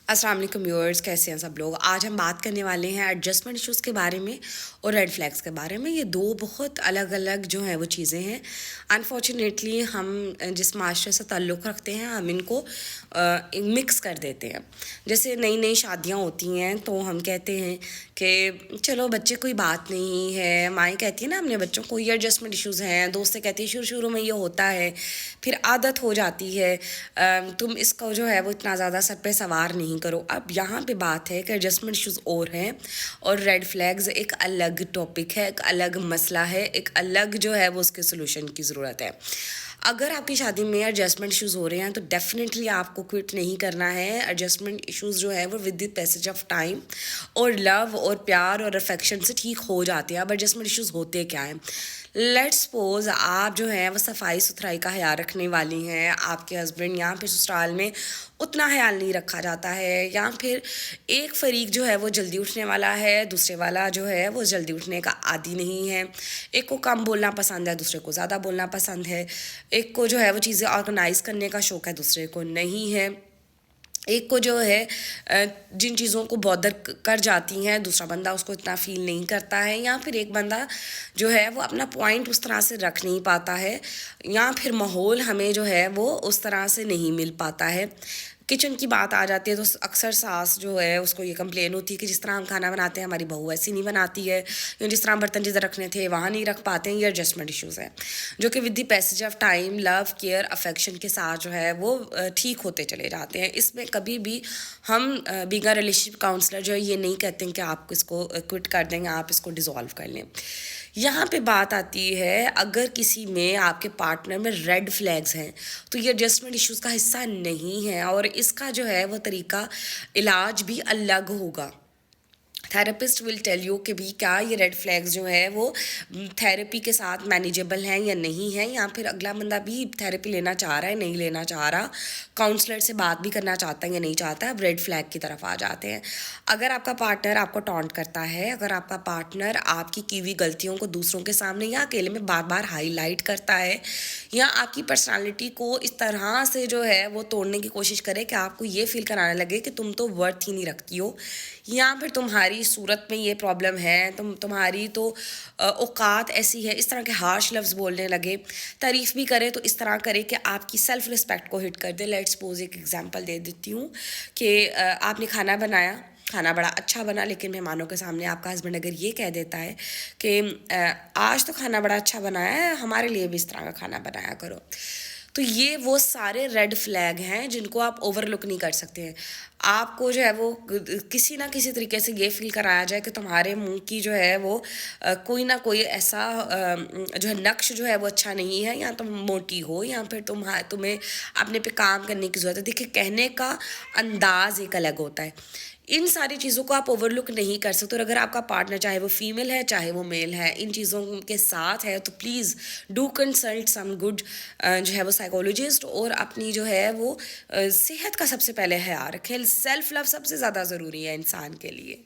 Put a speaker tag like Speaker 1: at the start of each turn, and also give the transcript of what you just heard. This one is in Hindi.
Speaker 1: अस्सलाम वालेकुम व्यूअर्स, कैसे हैं सब लोग। आज हम बात करने वाले हैं एडजस्टमेंट इश्यूज़ के बारे में और रेड फ्लैग्स के बारे में। ये दो बहुत अलग अलग जो हैं वो चीज़ें हैं। अनफॉर्चुनेटली हम जिस माशरे से ताल्लुक़ रखते हैं हम इनको मिक्स कर देते हैं। जैसे नई नई शादियां होती हैं तो हम कहते हैं कि चलो बच्चे कोई बात नहीं है, माएँ कहती हैं ना अपने बच्चों को ये एडजस्टमेंट इश्यूज़ हैं, दोस्तें कहती हैं शुरू शुरू में ये होता है, फिर आदत हो जाती है, तुम इसको जो है वो इतना ज़्यादा सर पे सवार नहीं करो। अब यहाँ पे बात है कि एडजस्टमेंट इश्यूज़ और हैं और रेड फ्लैग्स एक अलग टॉपिक है, एक अलग मसला है, एक अलग जो है वो उसके सोल्यूशन की ज़रूरत है। अगर आपकी शादी में एडजस्टमेंट इश्यूज़ हो रहे हैं तो डेफ़िनेटली आपको क्विट नहीं करना है। एडजस्टमेंट इश्यूज़ जो है वो with the passage of time और लव और प्यार और अफेक्शन से ठीक हो जाते हैं। अब एडजस्टमेंट इश्यूज़ होते क्या हैं? लेट्स सपोज आप जो हैं वो सफाई सुथराई का ख्याल रखने वाली हैं, आपके हस्बैंड या फिर ससुराल में उतना ख्याल नहीं रखा जाता है, या फिर एक फरीक जो है वो जल्दी उठने वाला है, दूसरे वाला जो है वो जल्दी उठने का आदी नहीं है। एक को कम बोलना पसंद है, दूसरे को ज़्यादा बोलना पसंद है। एक को जो है वो चीज़ें ऑर्गेनाइज़ करने का शौक़ है, दूसरे को नहीं है। एक को जो है जिन चीज़ों को बॉदर कर जाती हैं दूसरा बंदा उसको इतना फ़ील नहीं करता है, या फिर एक बंदा जो है वो अपना पॉइंट उस तरह से रख नहीं पाता है, या फिर माहौल हमें जो है वो उस तरह से नहीं मिल पाता है। किचन की बात आ जाती है तो अक्सर सास जो है उसको ये कंप्लेन होती है कि जिस तरह हम खाना बनाते हैं हमारी बहू ऐसी नहीं बनाती है, या जिस तरह बर्तन जिधर रखने थे वहाँ नहीं रख पाते हैं। ये एडजस्टमेंट इश्यूज़ हैं जो कि with the passage of time love care affection के साथ जो है वो ठीक होते चले जाते हैं। इसमें कभी भी हम बीइंग अ रिलेशनशिप काउंसलर जो है ये नहीं कहते हैं कि आप इसको क्विट कर देंगे, आप इसको डिज़ोल्व कर लें। यहाँ पे बात आती है अगर किसी में आपके पार्टनर में रेड फ्लैग्स हैं तो ये एडजस्टमेंट इश्यूज़ का हिस्सा नहीं है और इसका जो है वो तरीका इलाज भी अलग होगा। थेरेपिस्ट विल टेल यू कि भी क्या ये रेड फ्लैग्स जो है वो थेरेपी के साथ मैनेजेबल हैं या नहीं है, या फिर अगला बंदा भी थेरेपी लेना चाह रहा है नहीं लेना चाह रहा, काउंसलर से बात भी करना चाहता है या नहीं चाहता। अब रेड फ्लैग की तरफ आ जाते हैं। अगर आपका पार्टनर आपको टॉन्ट करता है, अगर आपका पार्टनर आपकी की हुई गलतियों को दूसरों के सामने या अकेले में बार बार हाईलाइट करता है, या आपकी पर्सनालिटी को इस तरह से जो है वो तोड़ने की कोशिश करे कि आपको ये फील कराने लगे कि तुम तो वर्थ ही नहीं रखती हो, या फिर तुम्हारी सूरत में ये प्रॉब्लम है, तुम्हारी तो औकात ऐसी है, इस तरह के हार्श लफ्ज़ बोलने लगे, तारीफ़ भी करे तो इस तरह करे कि आपकी सेल्फ़ रिस्पेक्ट को हिट कर दे। लेट्स सपोज़ एक एग्जांपल दे देती हूँ कि आपने खाना बनाया, खाना बड़ा अच्छा बना, लेकिन मेहमानों के सामने आपका हस्बैंड अगर ये कह देता है कि आज तो खाना बड़ा अच्छा बनाया है, हमारे लिए भी इस तरह का खाना बनाया करो, तो ये वो सारे रेड फ्लैग हैं जिनको आप ओवरलुक नहीं कर सकते हैं। आपको जो है वो किसी ना किसी तरीके से ये फ़ील कराया जाए कि तुम्हारे मुँह की जो है वो कोई ना कोई ऐसा जो है नक्श जो है वो अच्छा नहीं है, या तुम मोटी हो, या फिर तुम्हें अपने पे काम करने की ज़रूरत है। देखिए, कहने का अंदाज़ एक अलग होता है। इन सारी चीज़ों को आप ओवरलुक नहीं कर सकते, और अगर आपका पार्टनर चाहे वो फीमेल है चाहे वो मेल है इन चीज़ों के साथ है तो please do consult some good जो है वो साइकोलॉजिस्ट, और अपनी जो है वो सेहत का सबसे पहले ख्याल रखें। सेल्फ लव सबसे ज़्यादा ज़रूरी है इंसान के लिए।